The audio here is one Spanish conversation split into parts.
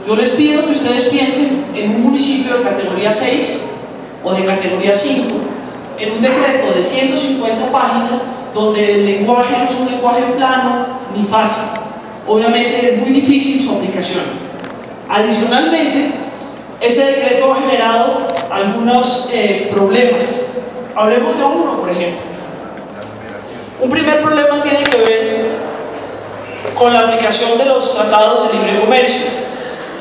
Yo les pido que ustedes piensen en un municipio de categoría 6 o de categoría 5, en un decreto de 150 páginas donde el lenguaje no es un lenguaje plano ni fácil. Obviamente es muy difícil su aplicación. Adicionalmente, ese decreto ha generado algunos problemas. Hablemos de uno, por ejemplo. Un primer problema tiene que ver con la aplicación de los tratados de libre comercio.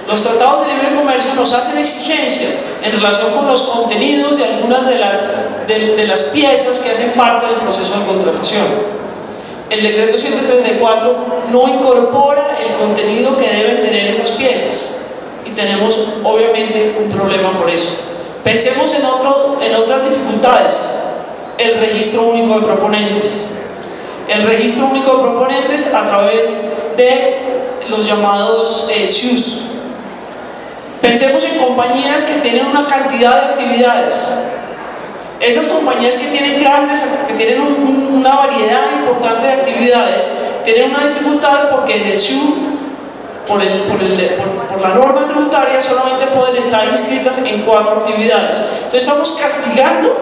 Los tratados de libre comercio nos hacen exigencias en relación con los contenidos de algunas de las piezas que hacen parte del proceso de contratación. El decreto 134 no incorpora el contenido que deben tener esas piezas y tenemos obviamente un problema por eso. Pensemos en otras dificultades. El registro único de proponentes. El registro único de proponentes a través de los llamados SUS. Pensemos en compañías que tienen una cantidad de actividades. Esas compañías que tienen una variedad importante de actividades, tienen una dificultad porque en el SUS, por la norma tributaria, solamente pueden estar inscritas en 4 actividades. Entonces estamos castigando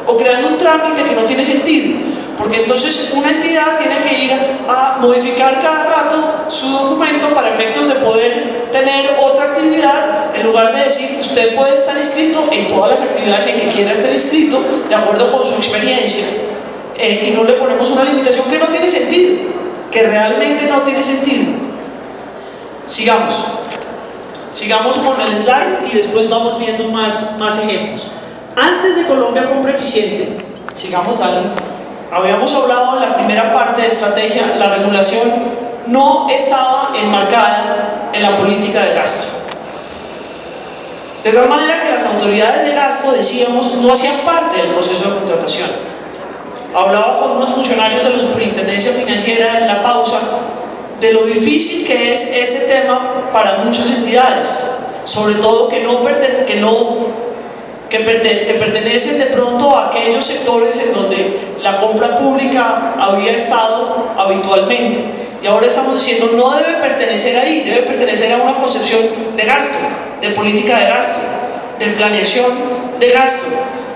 o creando un trámite que no tiene sentido, porque entonces una entidad tiene que ir a modificar cada rato su documento para efectos de poder tener otra actividad, en lugar de decir, usted puede estar inscrito en todas las actividades en que quiera estar inscrito, de acuerdo con su experiencia, y no le ponemos una limitación que no tiene sentido, que realmente no tiene sentido. Sigamos con el slide y después vamos viendo más ejemplos. Antes de Colombia Compra Eficiente, sigamos dale. Habíamos hablado en la primera parte de estrategia, la regulación no estaba enmarcada en la política de gasto. De tal manera que las autoridades de gasto, decíamos, no hacían parte del proceso de contratación. Hablaba con unos funcionarios de la Superintendencia Financiera en la pausa de lo difícil que es ese tema para muchas entidades, sobre todo que pertenecen de pronto a aquellos sectores en donde la compra pública había estado habitualmente. Y ahora estamos diciendo, no debe pertenecer ahí, debe pertenecer a una concepción de gasto, de política de gasto, de planeación de gasto.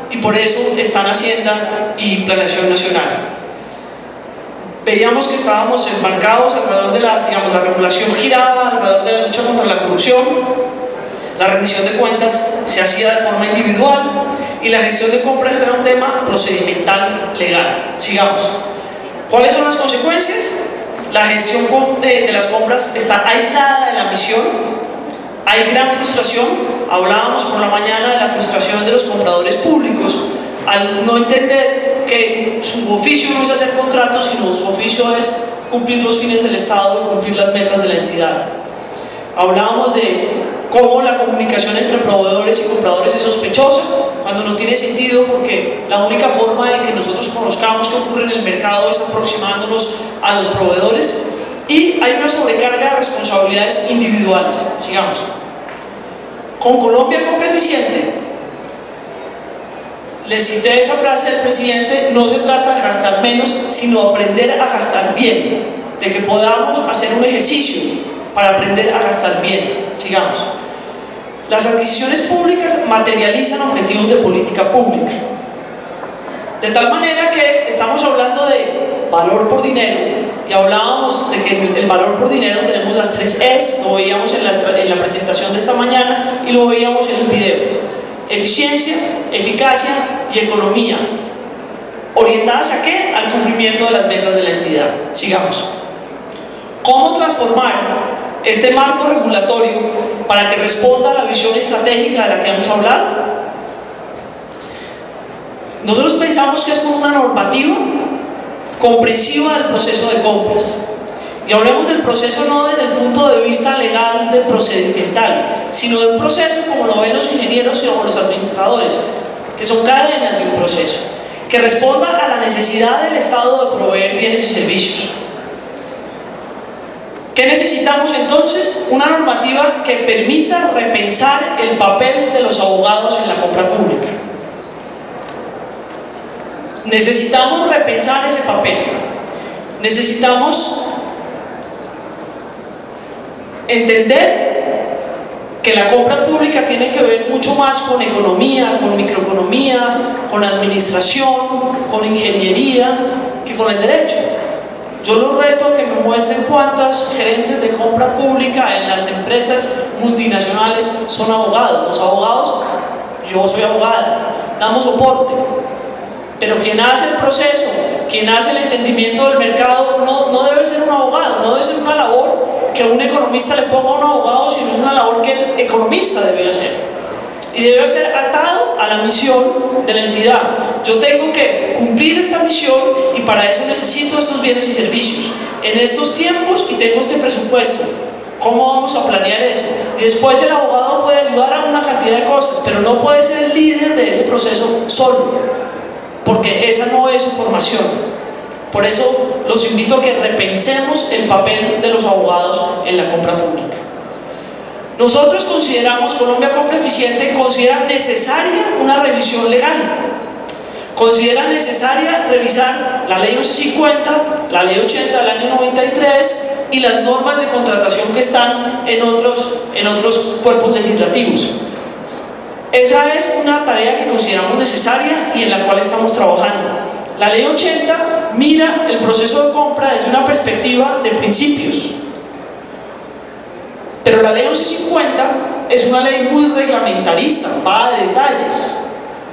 Y por eso están Hacienda y Planeación Nacional. Veíamos que estábamos enmarcados alrededor de la regulación giraba alrededor de la lucha contra la corrupción. La rendición de cuentas se hacía de forma individual y la gestión de compras era un tema procedimental legal. Sigamos. ¿Cuáles son las consecuencias? La gestión de las compras está aislada de la misión. Hay gran frustración. Hablábamos por la mañana de la frustración de los compradores públicos al no entender que su oficio no es hacer contratos, sino su oficio es cumplir los fines del Estado y cumplir las metas de la entidad. Hablábamos de cómo la comunicación entre proveedores y compradores es sospechosa, cuando no tiene sentido, porque la única forma de que nosotros conozcamos qué ocurre en el mercado es aproximándonos a los proveedores, y hay una sobrecarga de responsabilidades individuales. Sigamos. Con Colombia Compra Eficiente, les cité esa frase del presidente, no se trata de gastar menos, sino aprender a gastar bien, de que podamos hacer un ejercicio para aprender a gastar bien. Sigamos. Las adquisiciones públicas materializan objetivos de política pública. De tal manera que estamos hablando de valor por dinero, y hablábamos de que en el valor por dinero tenemos las 3 E's, lo veíamos en la presentación de esta mañana y lo veíamos en el video. Eficiencia, eficacia y economía. ¿Orientadas a qué? Al cumplimiento de las metas de la entidad. Sigamos. ¿Cómo transformar este marco regulatorio para que responda a la visión estratégica de la que hemos hablado? Nosotros pensamos que es con una normativa comprensiva del proceso de compras. Y hablemos del proceso no desde el punto de vista legal, de procedimental, sino de un proceso como lo ven los ingenieros y como los administradores, que son cadenas de un proceso, que responda a la necesidad del Estado de proveer bienes y servicios. ¿Qué necesitamos entonces? Una normativa que permita repensar el papel de los abogados en la compra pública. Necesitamos repensar ese papel. Necesitamos entender que la compra pública tiene que ver mucho más con economía, con microeconomía, con administración, con ingeniería, que con el derecho. Yo los reto a que me muestren cuántos gerentes de compra pública en las empresas multinacionales son abogados. Los abogados, yo soy abogada, damos soporte, pero quien hace el proceso, quien hace el entendimiento del mercado, no debe ser un abogado, no debe ser una labor que un economista le ponga a un abogado, sino es una labor que el economista debe hacer. Y debe ser atado a la misión de la entidad. Yo tengo que cumplir esta misión y para eso necesito estos bienes y servicios en estos tiempos y tengo este presupuesto. ¿Cómo vamos a planear eso? Y después el abogado puede ayudar a una cantidad de cosas, pero no puede ser el líder de ese proceso solo, porque esa no es su formación. Por eso los invito a que repensemos el papel de los abogados en la compra pública. Nosotros consideramos, Colombia Compra Eficiente considera necesaria una revisión legal. Considera necesaria revisar la ley 1150, la ley 80 del año 93 y las normas de contratación que están en otros cuerpos legislativos. Esa es una tarea que consideramos necesaria y en la cual estamos trabajando. La ley 80 mira el proceso de compra desde una perspectiva de principios. Pero la ley 1150 es una ley muy reglamentarista, va a detalles.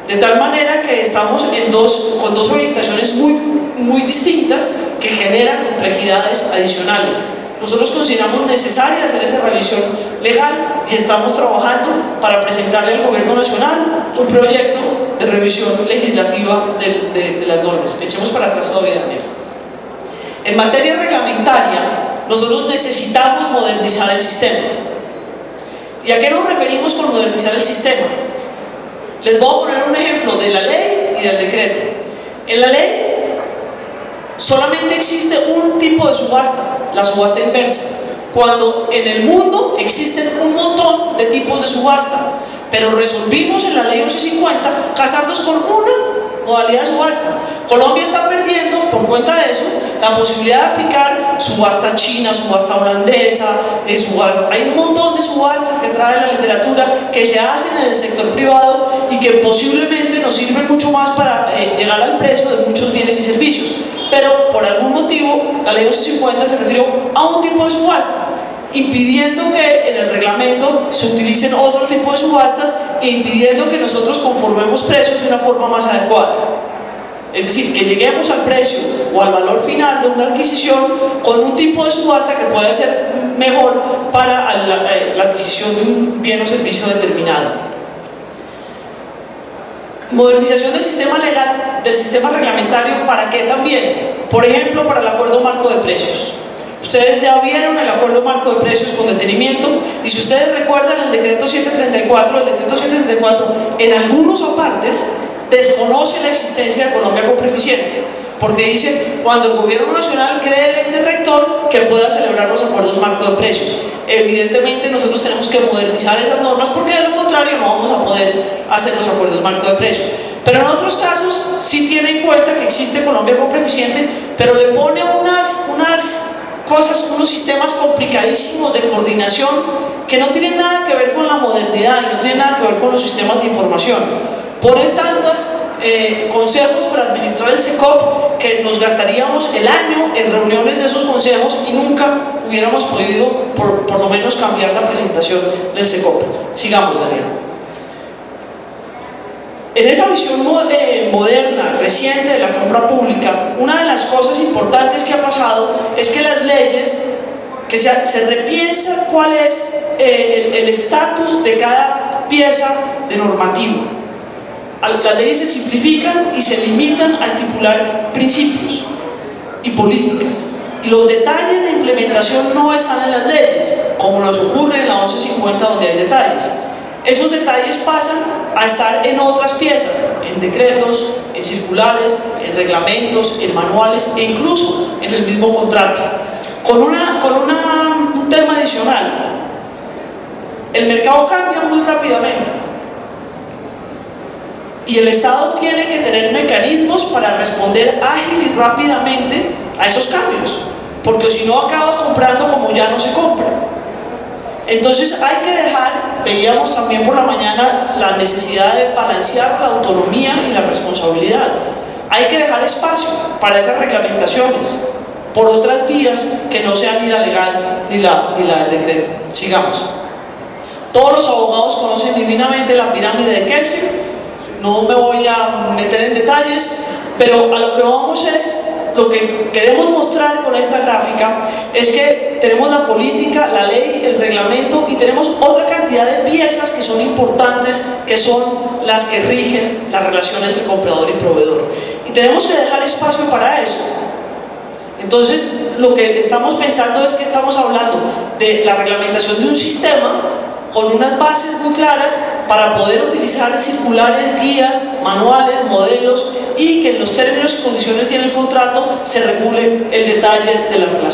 De tal manera que estamos con dos orientaciones muy distintas que generan complejidades adicionales. Nosotros consideramos necesaria hacer esa revisión legal y estamos trabajando para presentarle al Gobierno Nacional un proyecto de revisión legislativa de las normas. Echemos para atrás todavía, Daniel. En materia reglamentaria, nosotros necesitamos modernizar el sistema. ¿Y a qué nos referimos con modernizar el sistema? Les voy a poner un ejemplo de la ley y del decreto. En la ley solamente existe un tipo de subasta, la subasta inversa, cuando en el mundo existen un montón de tipos de subasta, pero resolvimos en la ley 1150 casarnos con una modalidad de subasta. Colombia está perdiendo, por cuenta de eso, la posibilidad de aplicar subasta china, subasta holandesa, hay un montón de subastas que trae la literatura que se hacen en el sector privado y que posiblemente nos sirven mucho más para llegar al precio de muchos bienes y servicios. Pero por algún motivo la ley 1150 se refirió a un tipo de subasta, impidiendo que en el reglamento se utilicen otro tipo de subastas e impidiendo que nosotros conformemos precios de una forma más adecuada. Es decir, que lleguemos al precio o al valor final de una adquisición con un tipo de subasta que pueda ser mejor para la adquisición de un bien o servicio determinado. Modernización del sistema legal, del sistema reglamentario, ¿para qué también? Por ejemplo, para el acuerdo marco de precios. Ustedes ya vieron el acuerdo marco de precios con detenimiento y si ustedes recuerdan el decreto 734, en algunos apartes desconoce la existencia de Colombia Compra Eficiente, porque dice cuando el gobierno nacional cree el ente rector que pueda celebrar los acuerdos marco de precios. Evidentemente nosotros tenemos que modernizar esas normas porque de lo contrario no vamos a poder hacer los acuerdos marco de precios. Pero en otros casos sí tiene en cuenta que existe Colombia Compra Eficiente, pero le pone unos sistemas complicadísimos de coordinación que no tienen nada que ver con la modernidad y no tienen nada que ver con los sistemas de información. Ponen tantos consejos para administrar el SECOP que nos gastaríamos el año en reuniones de esos consejos y nunca hubiéramos podido por lo menos cambiar la presentación del SECOP. Sigamos, Daniel. En esa visión moderna, reciente de la compra pública, una de las cosas importantes que ha pasado es que las leyes, que se repiensa cuál es el estatus de cada pieza de normativo. Las leyes se simplifican y se limitan a estipular principios y políticas. Y los detalles de implementación no están en las leyes, como nos ocurre en la 1150 donde hay detalles. Esos detalles pasan a estar en otras piezas, en decretos, en circulares, en reglamentos, en manuales e incluso en el mismo contrato. Con un tema adicional, el mercado cambia muy rápidamente y el Estado tiene que tener mecanismos para responder ágil y rápidamente a esos cambios, porque si no acaba comprando como ya no se compra. Entonces hay que dejar, veíamos también por la mañana la necesidad de balancear la autonomía y la responsabilidad. Hay que dejar espacio para esas reglamentaciones por otras vías que no sean ni la legal ni la del decreto. Sigamos. Todos los abogados conocen divinamente la pirámide de Kelsen, no me voy a meter en detalles, pero a lo que vamos es, lo que queremos mostrar con esta gráfica es que tenemos la política, la ley, el reglamento y tenemos otra cantidad de piezas que son importantes, que son las que rigen la relación entre comprador y proveedor. Y tenemos que dejar espacio para eso. Entonces, lo que estamos pensando es que estamos hablando de la reglamentación de un sistema con unas bases muy claras para poder utilizar circulares, guías, manuales, modelos y que en los términos y condiciones tiene el contrato se regule el detalle de la relación.